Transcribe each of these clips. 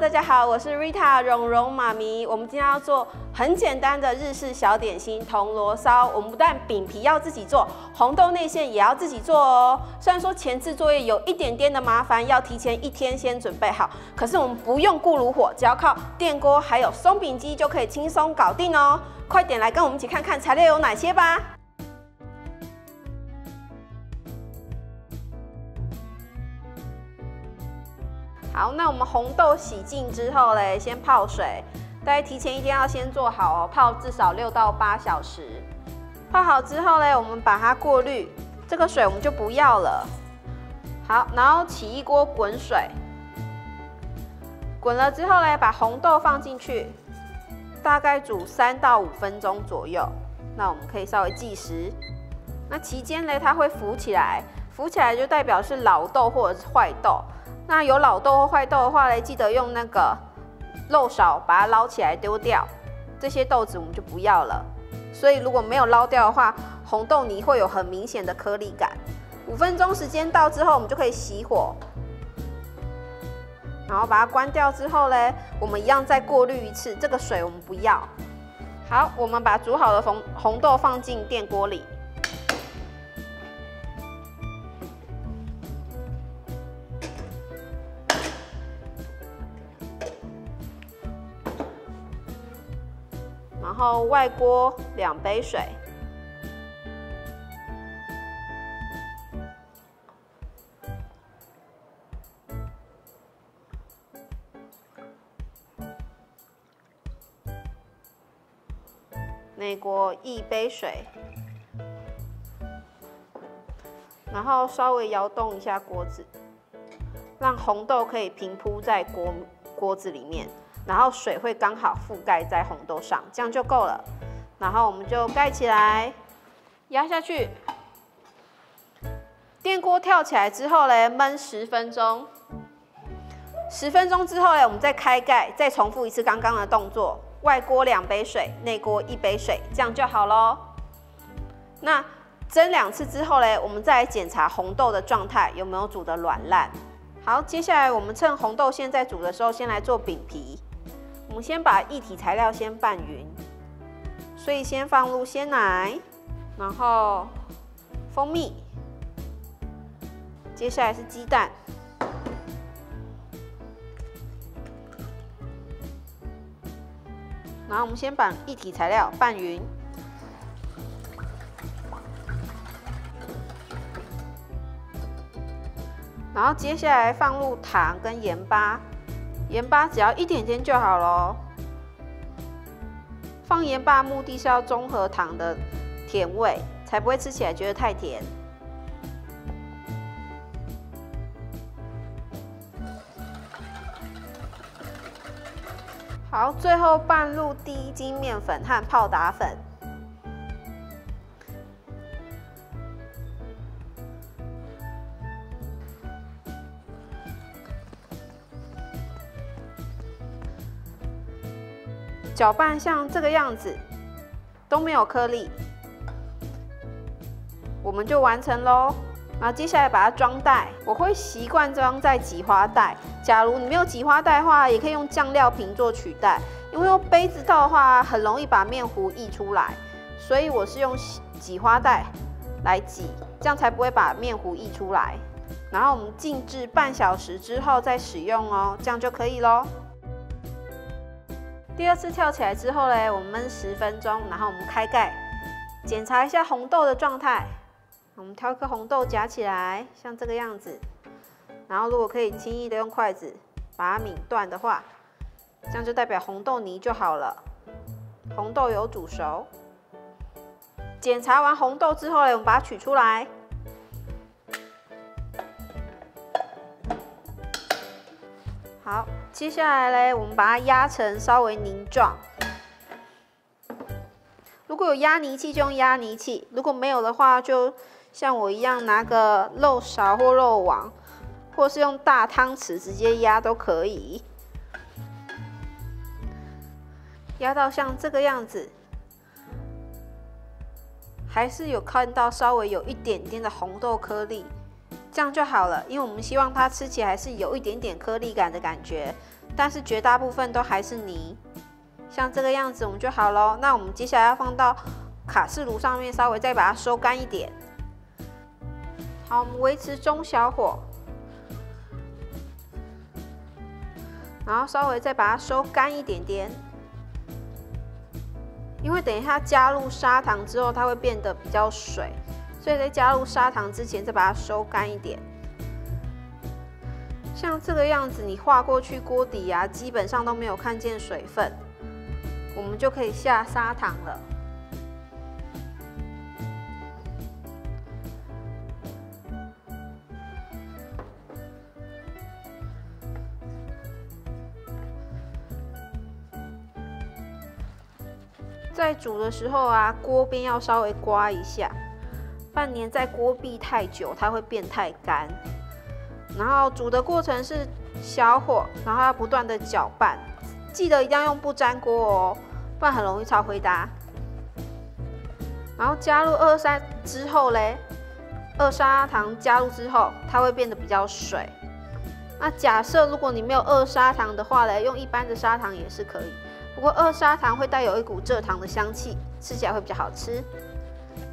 大家好，我是 Rita 蓉蓉妈咪。我们今天要做很简单的日式小点心铜锣烧。我们不但饼皮要自己做，红豆内馅也要自己做哦。虽然说前置作业有一点点的麻烦，要提前1天先准备好，可是我们不用顾炉火，只要靠电锅还有松饼机就可以轻松搞定哦。快点来跟我们一起看看材料有哪些吧。 好，那我们红豆洗净之后嘞，先泡水，大概提前1天要先做好哦，泡至少6到8小时。泡好之后嘞，我们把它过滤，这个水我们就不要了。好，然后起一锅滚水，滚了之后嘞，把红豆放进去，大概煮3到5分钟左右。那我们可以稍微计时。那期间嘞，它会浮起来，浮起来就代表是老豆或者是坏豆。 那有老豆或坏豆的话嘞，记得用那个漏勺把它捞起来丢掉，这些豆子我们就不要了。所以如果没有捞掉的话，红豆泥会有很明显的颗粒感。5分钟时间到之后，我们就可以熄火，然后把它关掉之后嘞，我们一样再过滤一次，这个水我们不要。好，我们把煮好的红豆放进电锅里。 然后外锅2杯水，内锅1杯水，然后稍微摇动一下锅子，让红豆可以平铺在锅子里面。 然后水会刚好覆盖在红豆上，这样就够了。然后我们就盖起来，压下去。电锅跳起来之后嘞，焖10分钟。10分钟之后嘞，我们再开盖，再重复一次刚刚的动作。外锅2杯水，内锅1杯水，这样就好咯。那蒸2次之后嘞，我们再来检查红豆的状态有没有煮得软烂。好，接下来我们趁红豆馅在煮的时候，先来做饼皮。 我们先把液体材料先拌匀，所以先放入鲜奶，然后蜂蜜，接下来是鸡蛋，然后我们先把液体材料拌匀，然后接下来放入糖跟盐巴。 盐巴只要1点点就好咯。放盐巴的目的是要中和糖的甜味，才不会吃起来觉得太甜。好，最后拌入第1斤面粉和泡打粉。 搅拌像这个样子，都没有颗粒，我们就完成咯。然后接下来把它装袋，我会习惯装在挤花袋。假如你没有挤花袋的话，也可以用酱料瓶做取代，因为用杯子套的话，很容易把面糊溢出来，所以我是用挤花袋来挤，这样才不会把面糊溢出来。然后我们静置半小时之后再使用哦，这样就可以咯。 第2次跳起来之后嘞，我们焖10分钟，然后我们开盖，检查一下红豆的状态。我们挑一颗红豆夹起来，像这个样子。然后如果可以轻易的用筷子把它抿断的话，这样就代表红豆泥就好了。红豆有煮熟。检查完红豆之后嘞，我们把它取出来。 好，接下来嘞，我们把它压成稍微泥状。如果有压泥器就用压泥器，如果没有的话，就像我一样拿个漏勺或漏网，或是用大汤匙直接压都可以。压到像这个样子，还是有看到稍微有一点点的红豆颗粒，这样就好了。因为我们希望它吃起来是有一点点颗粒感的感觉，但是绝大部分都还是泥。像这个样子我们就好咯。那我们接下来要放到卡式炉上面，稍微再把它收干一点。好，我们维持中小火，然后稍微再把它收干一点点。因为等一下加入砂糖之后，它会变得比较水，所以在加入砂糖之前再把它收干一点。像这个样子，你画过去锅底啊，基本上都没有看见水分，我们就可以下砂糖了。在煮的时候啊，锅边要稍微刮一下，不然粘在锅壁太久，它会变太干。然后煮的过程是小火，然后要不断的搅拌，记得一定要用不粘锅哦，不然很容易炒灰搭。然后加入二砂之后嘞，二砂糖加入之后，它会变得比较水。那假设如果你没有二砂糖的话嘞，用一般的砂糖也是可以。不过二砂糖会带有一股蔗糖的香气，吃起来会比较好吃。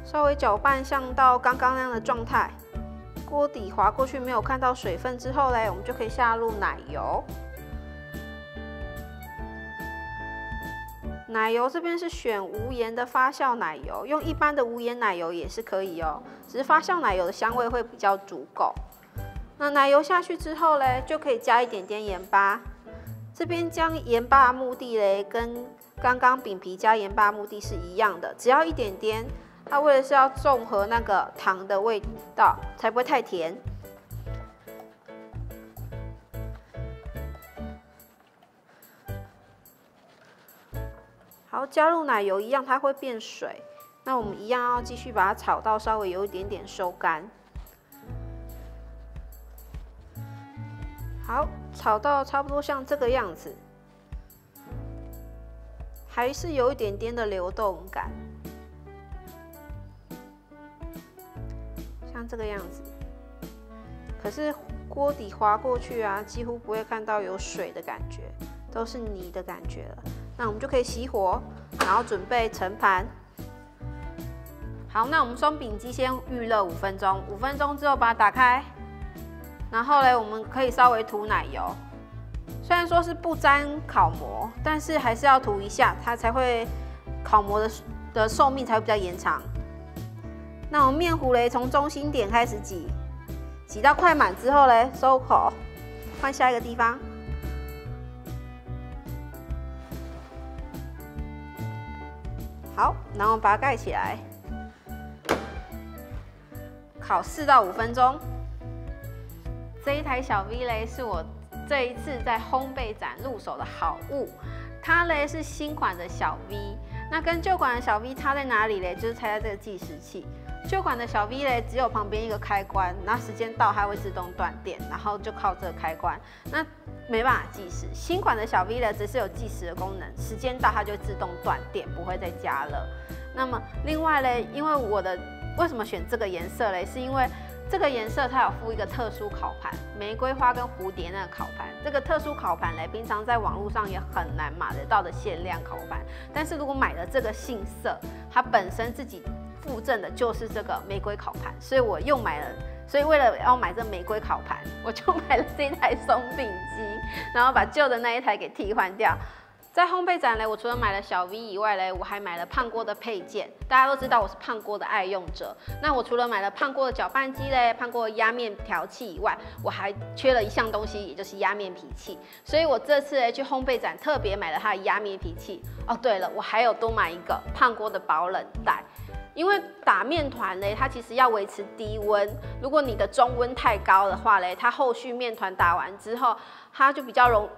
稍微搅拌像到刚刚那样的状态，锅底滑过去没有看到水分之后嘞，我们就可以下入奶油。奶油这边是选无盐的发酵奶油，用一般的无盐奶油也是可以哦，只是发酵奶油的香味会比较足够。那奶油下去之后嘞，就可以加一点点盐巴。这边将盐巴的目的嘞，跟刚刚饼皮加盐巴的目的是一样的，只要一点点。它为了是要中和那个糖的味道，才不会太甜。好，加入奶油一样，它会变水。那我们一样要继续把它炒到稍微有一点点收干。好，炒到差不多像这个样子，还是有一点点的流动感，像这个样子。可是锅底滑过去啊，几乎不会看到有水的感觉，都是泥的感觉了。那我们就可以熄火，然后准备盛盘。好，那我们松饼机先预热5分钟，5分钟之后把它打开。然后呢，我们可以稍微涂奶油，虽然说是不沾烤模，但是还是要涂一下，它才会烤模的寿命才会比较延长。那我们面糊嘞，从中心点开始挤，挤到快满之后嘞，收口，换下一个地方。好，然后把它盖起来，烤4到5分钟。这一台小 V 嘞是我这一次在烘焙展入手的好物，它嘞是新款的小 V， 那跟旧款的小 V 差在哪里嘞？就是差在这个计时器。旧款的小 V 嘞只有旁边一个开关，那时间到它会自动断电，然后就靠这个开关，那没办法计时。新款的小 V 嘞只是有计时的功能，时间到它就自动断电，不会再加热。那么另外嘞，因为为什么选这个颜色嘞？是因为这个颜色它有附一个特殊烤盘，玫瑰花跟蝴蝶那个烤盘。这个特殊烤盘嘞，平常在网络上也很难买得到的限量烤盘。但是如果买了这个杏色，它本身自己附赠的就是这个玫瑰烤盘，所以我又买了。所以为了要买这玫瑰烤盘，我就买了这台松饼机，然后把旧的那一台给替换掉。在烘焙展嘞，我除了买了小 V 以外嘞，我还买了胖锅的配件。大家都知道我是胖锅的爱用者。那我除了买了胖锅的搅拌机嘞、胖锅的压面调器以外，我还缺了一项东西，也就是压面皮器。所以我这次嘞去烘焙展特别买了它的压面皮器。哦，对了，我还有多买一个胖锅的保冷袋。因为打面团嘞，它其实要维持低温。如果你的中温太高的话嘞，它后续面团打完之后，它就比较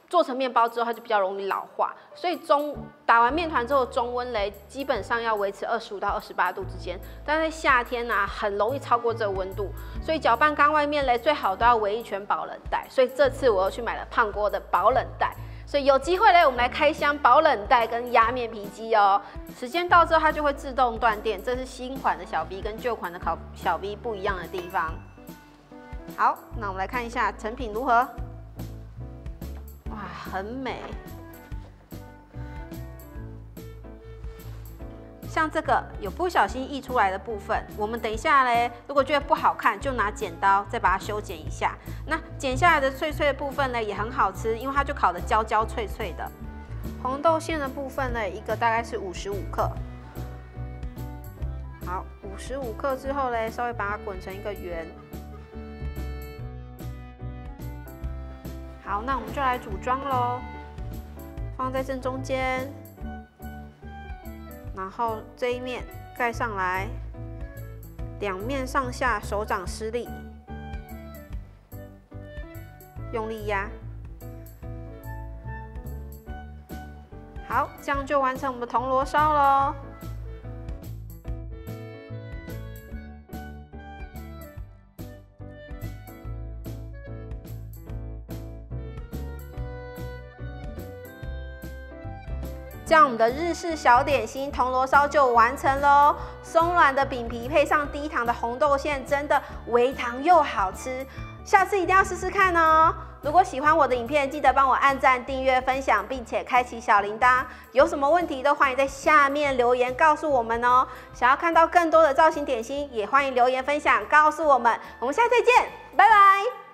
做成面包之后，它就比较容易老化，所以打完面团之后，中温嘞基本上要维持25到28度之间。但在夏天啊，很容易超过这个温度，所以搅拌缸外面嘞最好都要围一圈保冷袋。所以这次我又去买了胖锅的保冷袋。所以有机会嘞，我们来开箱保冷袋跟压面皮机哦。时间到之后，它就会自动断电。这是新款的小 V 跟旧款的小 V 不一样的地方。好，那我们来看一下成品如何。哇，很美。像这个有不小心溢出来的部分，我们等一下嘞，如果觉得不好看，就拿剪刀再把它修剪一下。那剪下来的脆脆的部分呢，也很好吃，因为它就烤得焦焦脆脆的。红豆馅的部分呢，一个大概是55克。好，55克之后嘞，稍微把它滚成一个圆。好，那我们就来组装咯，放在正中间。然后这一面盖上来，两面上下手掌施力，用力压。好，这样就完成我们的铜锣烧咯。这样我们的日式小点心铜锣烧就完成喽！松软的饼皮配上低糖的红豆馅，真的微糖又好吃。下次一定要试试看哦！如果喜欢我的影片，记得帮我按赞、订阅、分享，并且开启小铃铛。有什么问题都欢迎在下面留言告诉我们哦。想要看到更多的造型点心，也欢迎留言分享告诉我们。我们下次再见，拜拜。